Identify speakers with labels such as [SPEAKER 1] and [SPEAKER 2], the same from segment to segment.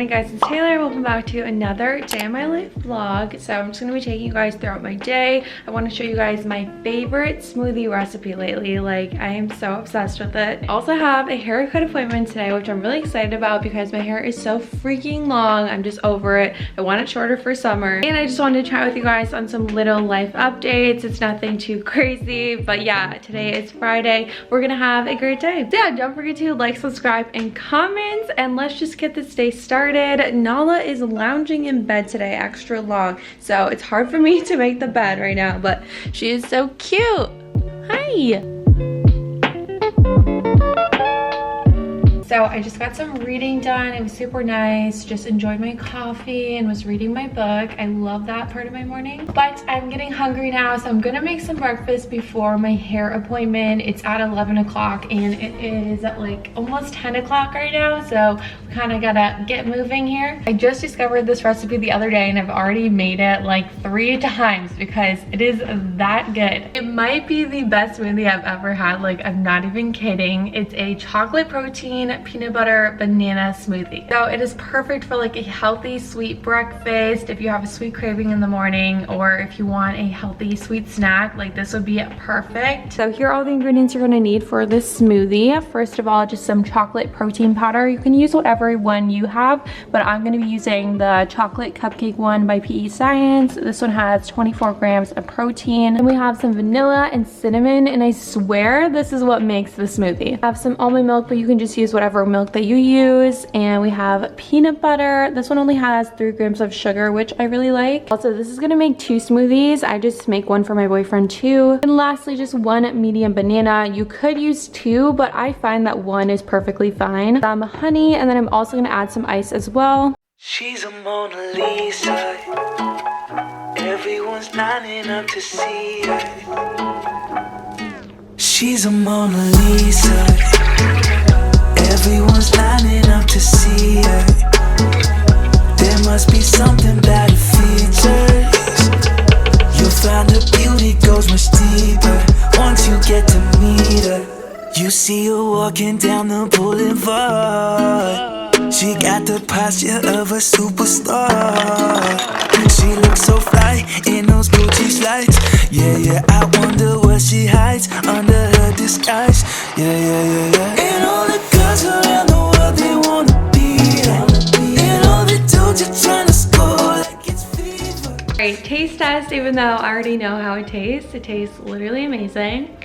[SPEAKER 1] morning guys, it's Taylor. Welcome back to another day in my life vlog. So I'm just going to be taking you guys throughout my day. I want to show you guys my favorite smoothie recipe lately. Like, I am so obsessed with it. I also have a haircut appointment today, which I'm really excited about because my hair is so freaking long. I'm just over it. I want it shorter for summer. And I just wanted to chat with you guys on some little life updates. It's nothing too crazy, but yeah, today is Friday. We're going to have a great day. So yeah, don't forget to like, subscribe, and comment, and let's just get this day started. Nala is lounging in bed today extra long, so it's hard for me to make the bed right now, but she is so cute. Hi. So I just got some reading done. It was super nice. Just enjoyed my coffee and was reading my book. I love that part of my morning. But I'm getting hungry now, so I'm gonna make some breakfast before my hair appointment. It's at 11 o'clock and it is at like almost 10 o'clock right now, so we kind of gotta get moving here. I just discovered this recipe the other day and I've already made it like 3 times because it is that good. It might be the best smoothie I've ever had. Like, I'm not even kidding. It's a chocolate protein peanut butter banana smoothie. So it is perfect for like a healthy sweet breakfast if you have a sweet craving in the morning, or if you want a healthy sweet snack, like this would be perfect. So here are all the ingredients you're gonna need for this smoothie. First of all, just some chocolate protein powder. You can use whatever one you have, but I'm gonna be using the chocolate cupcake one by PE Science. This one has 24 grams of protein. And we have some vanilla and cinnamon, and I swear this is what makes the smoothie. I have some almond milk, but you can just use whatever milk that you use. And we have peanut butter. This one only has 3 grams of sugar, which I really like. Also, this is gonna make 2 smoothies. I just make one for my boyfriend too. And lastly, just 1 medium banana. You could use 2, but I find that 1 is perfectly fine. Some honey, and then I'm also gonna add some ice as well.
[SPEAKER 2] She's a Mona Lisa. Everyone's lining up to see her. She's a Mona Lisa. Everyone's lining up to see her. There must be something about her features. You'll find her beauty goes much deeper once you get to meet her. You see her walking down the boulevard. She got the posture of a superstar. She looks so fly in those Gucci slides. Yeah, yeah, I wonder what she hides under her disguise. Yeah, yeah, yeah, yeah. And all the girls around the world, they wanna be her. And all the dudes are trying to score like it's fever.
[SPEAKER 1] Alright, taste test. Even though I already know how it tastes literally amazing.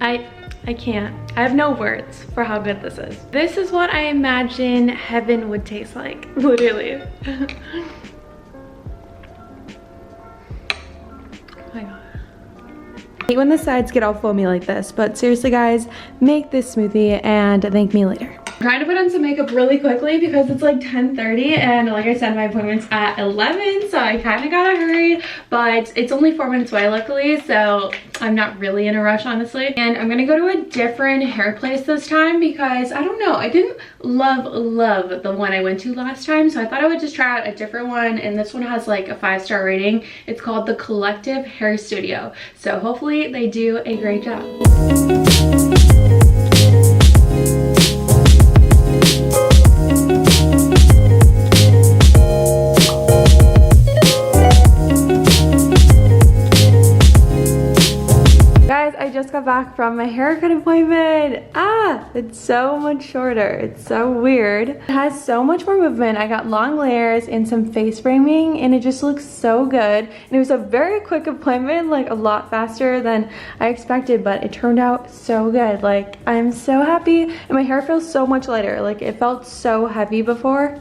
[SPEAKER 1] I can't. I have no words for how good this is. This is what I imagine heaven would taste like, literally. Oh my god. I hate when the sides get all foamy like this, but seriously guys, make this smoothie and thank me later. I'm trying to put on some makeup really quickly because it's like 10:30 and like I said, my appointment's at 11, so I kind of gotta hurry, but it's only 4 minutes away luckily, so I'm not really in a rush honestly. And I'm gonna go to a different hair place this time because I don't know, I didn't love the one I went to last time, so I thought I would just try out a different one, and this one has like a 5-star rating. It's called the Collective Hair Studio, so hopefully they do a great job. I just got back from my haircut appointment. It's so much shorter. It's so weird. It has so much more movement. I got long layers and some face framing, and it just looks so good. And it was a very quick appointment, like a lot faster than I expected, but it turned out so good. Like, I'm so happy, and my hair feels so much lighter. Like, it felt so heavy before.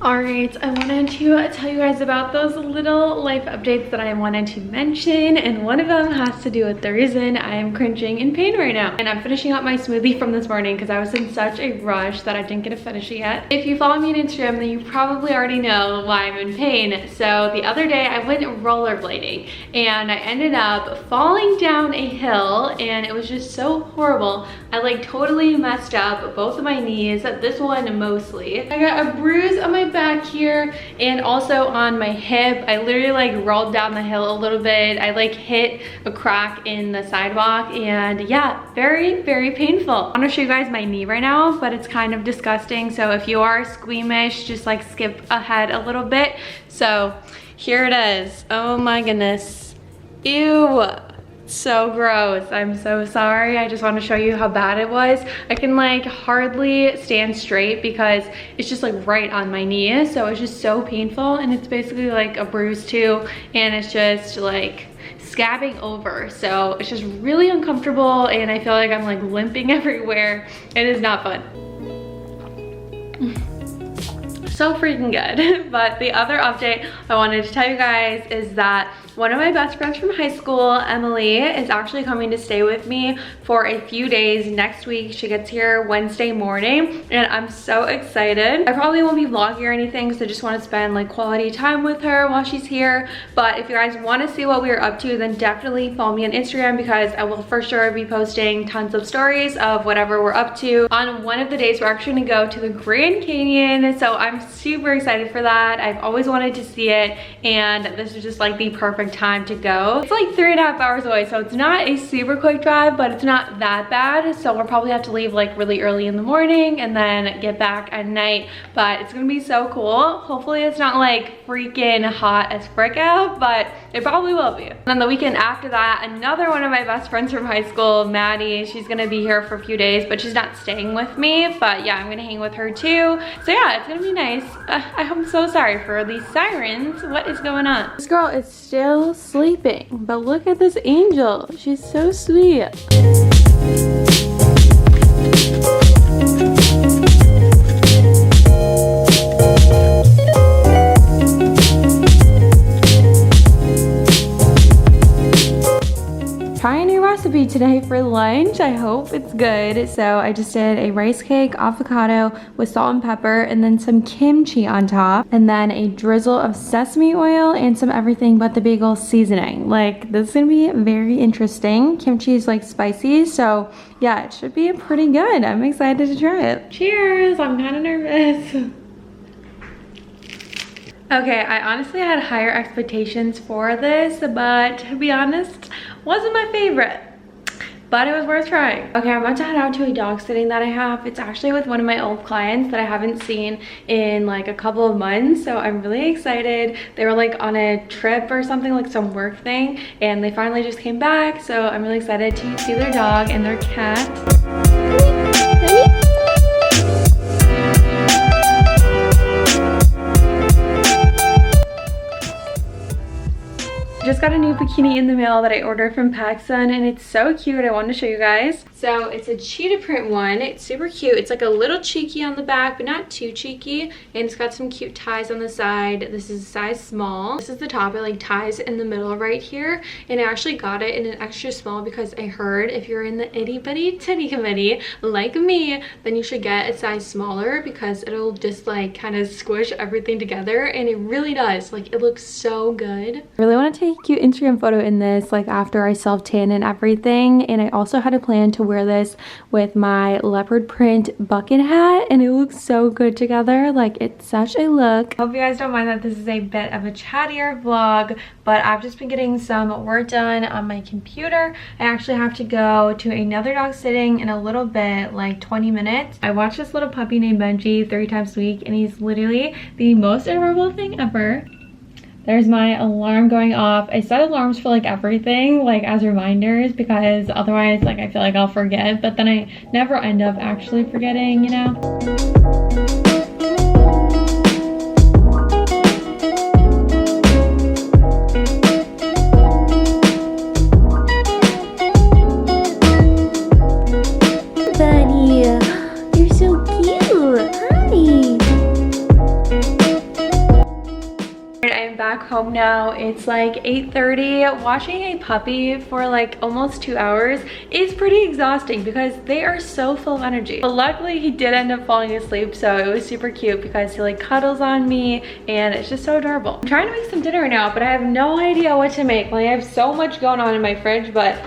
[SPEAKER 1] Alright, I wanted to tell you guys about those little life updates that I wanted to mention, and one of them has to do with the reason I am cringing in pain right now. And I'm finishing up my smoothie from this morning because I was in such a rush that I didn't get to finish it yet. If you follow me on Instagram, then you probably already know why I'm in pain. So the other day I went rollerblading and I ended up falling down a hill, and it was just so horrible. I like totally messed up both of my knees, this one mostly. I got a bruise on my back here and also on my hip. I literally like rolled down the hill a little bit. I like hit a crack in the sidewalk, and yeah, very, very painful. I want to show you guys my knee right now, but it's kind of disgusting. So if you are squeamish, just like skip ahead a little bit. So here it is. Oh my goodness. Ew. So gross. I'm so sorry. I just want to show you how bad it was. I can like hardly stand straight because it's just like right on my knee. So it's just so painful, and it's basically like a bruise too, and it's just like scabbing over. So it's just really uncomfortable, and I feel like I'm like limping everywhere. It is not fun. So freaking good. But the other update I wanted to tell you guys is that one of my best friends from high school, Emily, is actually coming to stay with me for a few days next week. She gets here Wednesday morning, and I'm so excited. I probably won't be vlogging or anything, so I just want to spend like quality time with her while she's here. But if you guys want to see what we are up to, then definitely follow me on Instagram, because I will for sure be posting tons of stories of whatever we're up to. On one of the days, we're actually gonna go to the Grand Canyon, so I'm super excited for that. I've always wanted to see it, and this is just like the perfect time to go. It's like 3.5 hours away, so it's not a super quick drive, but it's not that bad. So we'll probably have to leave like really early in the morning and then get back at night, but it's gonna be so cool. Hopefully it's not like freaking hot as frick out, but it probably will be. And then the weekend after that, another one of my best friends from high school, Maddie, she's gonna be here for a few days, but she's not staying with me. But yeah, I'm gonna hang with her too. So yeah, it's gonna be nice. I'm so sorry for these sirens. What is going on? This girl is still sleeping, but look at this angel. She's so sweet. Try a new recipe today for lunch. I hope it's good. So I just did a rice cake, avocado with salt and pepper, and then some kimchi on top, and then a drizzle of sesame oil and some everything but the bagel seasoning. Like, this is gonna be very interesting. Kimchi is like spicy, so yeah, it should be pretty good. I'm excited to try it. Cheers. I'm kind of nervous. Okay, I honestly had higher expectations for this, but to be honest, wasn't my favorite, but it was worth trying. Okay, I'm about to head out to a dog sitting that I have. It's actually with one of my old clients that I haven't seen in like a couple of months, so I'm really excited. They were like on a trip or something, like some work thing, and they finally just came back, so I'm really excited to see their dog and their cat. Just got a new bikini in the mail that I ordered from PacSun, and it's so cute. I wanted to show you guys. So it's a cheetah print one. It's super cute. It's like a little cheeky on the back, but not too cheeky. And it's got some cute ties on the side. This is a size small. This is the top. It like ties in the middle right here. And I actually got it in an extra small because I heard if you're in the itty bitty titty committee like me, then you should get a size smaller because it'll just like kind of squish everything together. And it really does. Like, it looks so good. I really want to take a cute Instagram photo in this, like after I self-tan and everything. And I also had a plan to wear this with my leopard print bucket hat, and it looks so good together. Like, it's such a look. Hope you guys don't mind that this is a bit of a chattier vlog, but I've just been getting some work done on my computer. I actually have to go to another dog sitting in a little bit, like 20 minutes. I watch this little puppy named Benji 3 times a week, and he's literally the most adorable thing ever. There's my alarm going off. I set alarms for like everything, like as reminders, because otherwise like I feel like I'll forget, but then I never end up actually forgetting, you know? Home now. It's like 8:30. Watching a puppy for like almost 2 hours is pretty exhausting because they are so full of energy. But luckily he did end up falling asleep, so it was super cute because he like cuddles on me and it's just so adorable. I'm trying to make some dinner right now, but I have no idea what to make. Like, I have so much going on in my fridge, but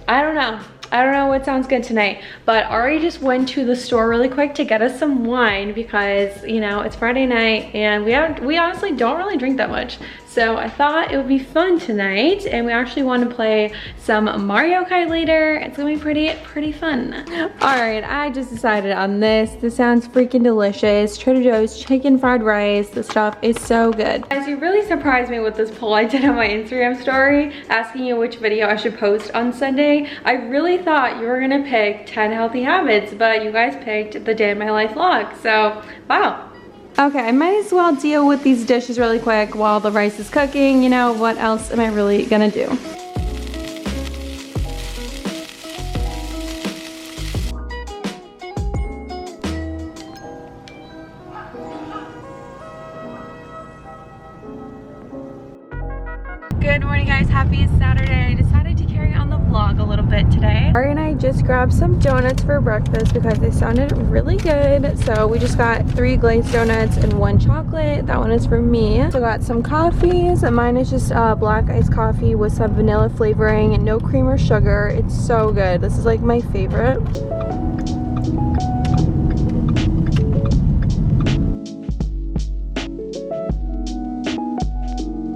[SPEAKER 1] I don't know. I don't know what sounds good tonight, but Ari just went to the store really quick to get us some wine because, you know, it's Friday night and we honestly don't really drink that much. So I thought it would be fun tonight, and we actually want to play some Mario Kart later. It's gonna be pretty fun. All right, I just decided on this. This sounds freaking delicious. Trader Joe's chicken fried rice. The stuff is so good. Guys, you really surprised me with this poll I did on my Instagram story, asking you which video I should post on Sunday. I really thought you were gonna pick 10 healthy habits, but you guys picked the Day of My Life vlog. So, wow. Okay, I might as well deal with these dishes really quick while the rice is cooking. You know, what else am I really gonna do? Good morning, guys. Happy Saturday. I decided to carry on the vlog a little bit today. Ari and I just grabbed some donuts for breakfast because they sounded really good. So we just got 3 glazed donuts and 1 chocolate. That one is for me. So got some coffees. And mine is just black iced coffee with some vanilla flavoring and no cream or sugar. It's so good. This is like my favorite.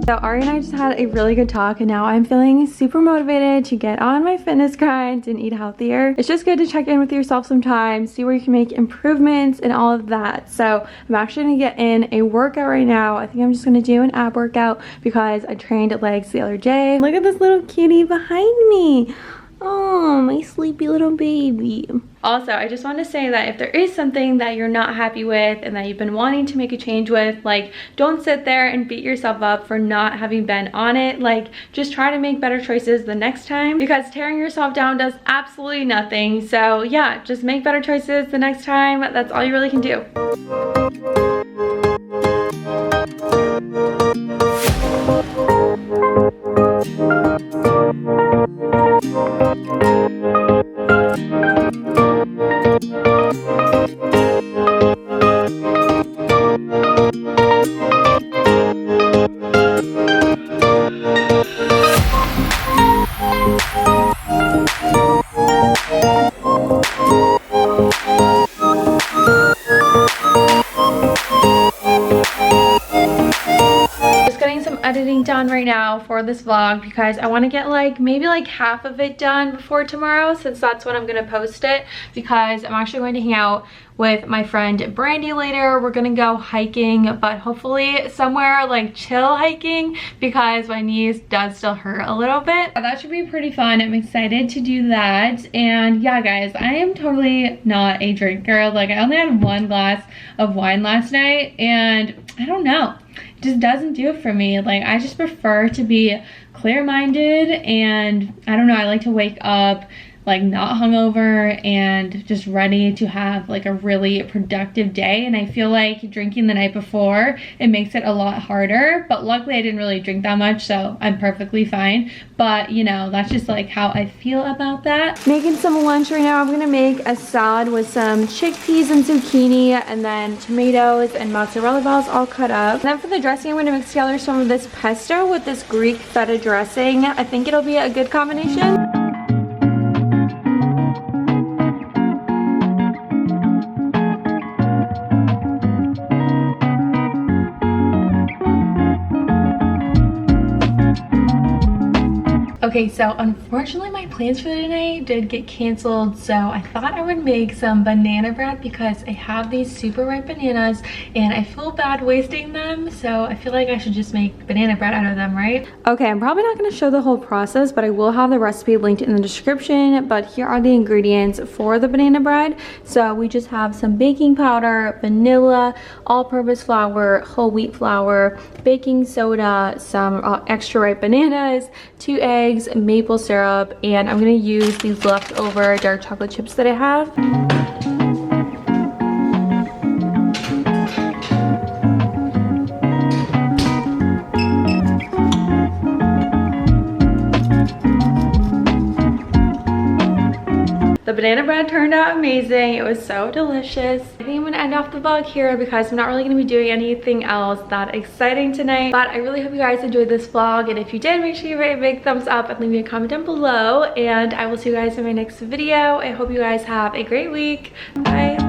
[SPEAKER 1] So Ari and I just had a really good talk, and now I'm feeling super motivated to get on my fitness grind and eat healthier. It's just good to check in with yourself sometimes, see where you can make improvements and all of that. So I'm actually gonna get in a workout right now. I think I'm just gonna do an ab workout because I trained legs the other day. Look at this little kitty behind me. Oh, my sleepy little baby. Also, I just want to say that if there is something that you're not happy with and that you've been wanting to make a change with, like, don't sit there and beat yourself up for not having been on it. Like, just try to make better choices the next time, because tearing yourself down does absolutely nothing. So yeah, just make better choices the next time. That's all you really can do. Editing done right now for this vlog because I want to get like maybe like half of it done before tomorrow, since that's when I'm going to post it, because I'm actually going to hang out with my friend Brandy later. We're gonna go hiking, but hopefully somewhere like chill hiking, because my knees does still hurt a little bit. That should be pretty fun. I'm excited to do that. And yeah, guys, I am totally not a drinker. Like, I only had 1 glass of wine last night, and I don't know, it just doesn't do it for me. Like, I just prefer to be clear-minded, and I don't know, I like to wake up like not hungover and just ready to have like a really productive day. And I feel like drinking the night before, it makes it a lot harder, but luckily I didn't really drink that much, so I'm perfectly fine. But you know, that's just like how I feel about that. Making some lunch right now. I'm gonna make a salad with some chickpeas and zucchini, and then tomatoes and mozzarella balls all cut up. And then for the dressing, I'm gonna mix together some of this pesto with this Greek feta dressing. I think it'll be a good combination. Okay, so unfortunately my plans for the night did get canceled, so I thought I would make some banana bread because I have these super ripe bananas and I feel bad wasting them, so I feel like I should just make banana bread out of them, right? Okay, I'm probably not going to show the whole process, but I will have the recipe linked in the description. But here are the ingredients for the banana bread. So we just have some baking powder, vanilla, all-purpose flour, whole wheat flour, baking soda, some extra ripe bananas, 2 eggs, maple syrup, and I'm gonna use these leftover dark chocolate chips that I have. The banana bread turned out amazing. It was so delicious. I think I'm gonna end off the vlog here because I'm not really gonna be doing anything else that exciting tonight. But I really hope you guys enjoyed this vlog. And if you did, make sure you give it a big thumbs up and leave me a comment down below. And I will see you guys in my next video. I hope you guys have a great week. Bye.